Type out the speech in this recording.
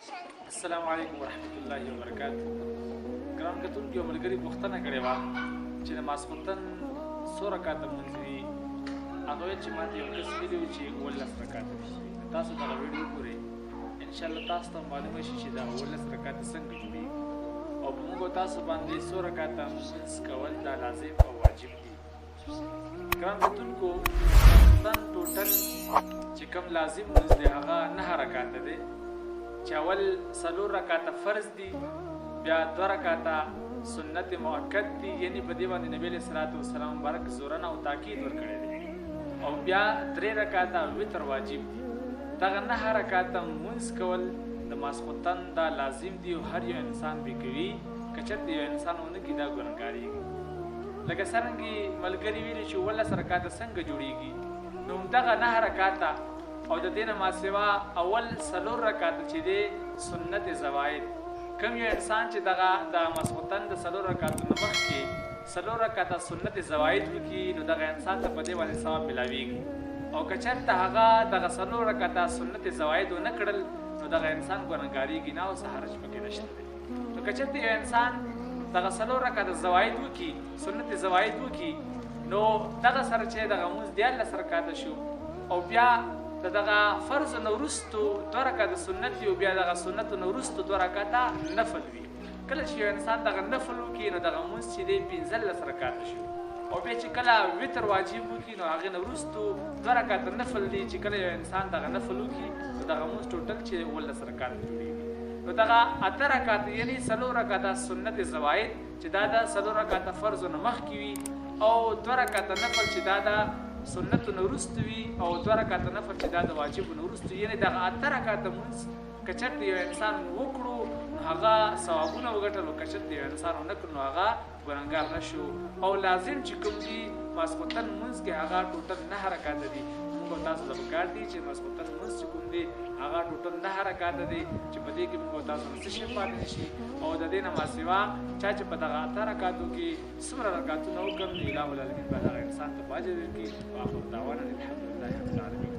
السلام علیکم ورحمت الله وبرکاته. ګران کتونکي او ملګري پوښتنه کړې وه چې د ماسخوتن څو رکعته لمونځ وي. هغه ویل چې ما ته یو کس ویلي وي چې 18 رکعته وي. تاسو دغه ویډیو ګورئ، انشاءالله تاسو ته معلومه شي چې دا 18 رکعته څنګه جوړېږي او په موږ تاسو باندې څو رکعته لمونځ کول دا لازم او واجب دي. ګران کتونکو، ماسخوتن ټوټل چې کوم لازم لمونځ دی هغه 9 رکعته دی، چې اول 4 رکعته فرض دي، بیا 2 رکعته سنت مؤکد دي، یعنی په دې باندې نبی علیه الصلاۃ والسلام مبارک زورنه او تاکید ورکړی دی، او بیا 3 رکعته وتر واجب دي. دغه 9 رکعته لمونځ کول د ماسخوتن دا لازم دي او هر یو انسان به کوي. که چېرته یو انسان ونه کړي دا ګنهګارېږي. لکه څرنګه ملګري ویلي چې 18 رکعته څنګه جوړېږي، نو همدغه 9 رکعته او د دې نه ما سوا اول 4 رکعته چې دی سنت زواید. کوم یو انسان چې دغه د ماسخوتن د 4 رکعتو نه مخکې 4 رکعته سنت زواید وکړي، نو دغه انسان ته په دې باندې ثواب ملاویږي. او که چېرته هغه دغه 4 رکعته سنت زواید ونه کړل، نو دغه انسان ګنهګارېږي نه او څه حرج پکې نشته دی. نو که چېرته یو انسان دغه 4 رکعته زواید وکړي، سنت زواید وکړي، نو دغه سره چې دغه لمونځ 14 رکعته شو، او بیا دغه فرض نه وروستو 2 رکعته سنت وي، او بیا دغه سنت نه وروستو 2 رکعته نفل وي. کله چې یو انسان دغه نفل وکړي، نو دغه لمونځ چې دی 15 رکعته شو، او بیا چې کله وتر واجب وکړي، نو هغې نه وروستو 2 رکعته نفل دي. چې کله یو انسان دغه نفل وکړي، نو دغه لمونځ ټوټل چې 18 رکعته جوړېږي. نو دغه 8 رکعته یعنې 4 رکعته سنت زواید چې دا د 4 رکعته فرضو نه مخکې وي، او 2 رکعته نفل چې دا د سنتو نه وروسته وي، او 2 رکعته نفل چې دا د واجبو نه وروسته وي. یعنې دغه 8 رکعته لمونځ که چېرته یو انسان وکړو، نو هغه ثوابونه وګټل، او که چېرته یو انسان ونه کړو، نو هغه ګنهګار نه شو. او لازم چې کوم دي ماسخوتن لمونځ کې هغه ټوټل 9 رکعته دي. موږ تاسو ته پکار دي چې ماسخوتن لمونځ چې کوم دی هغه ټوټل 9 رکعته دی، چې په دې کې موږ تاسو نه څه شی پاتې نه شي. او د دې نه ما سوا چا چې په دغه 8 رکعتو کې څومره رکعتونه وکړل، نو اله العالمین به دغه انسان ته په اجر ورکړي. واخر دعوانا الحمدلله رب العالمین.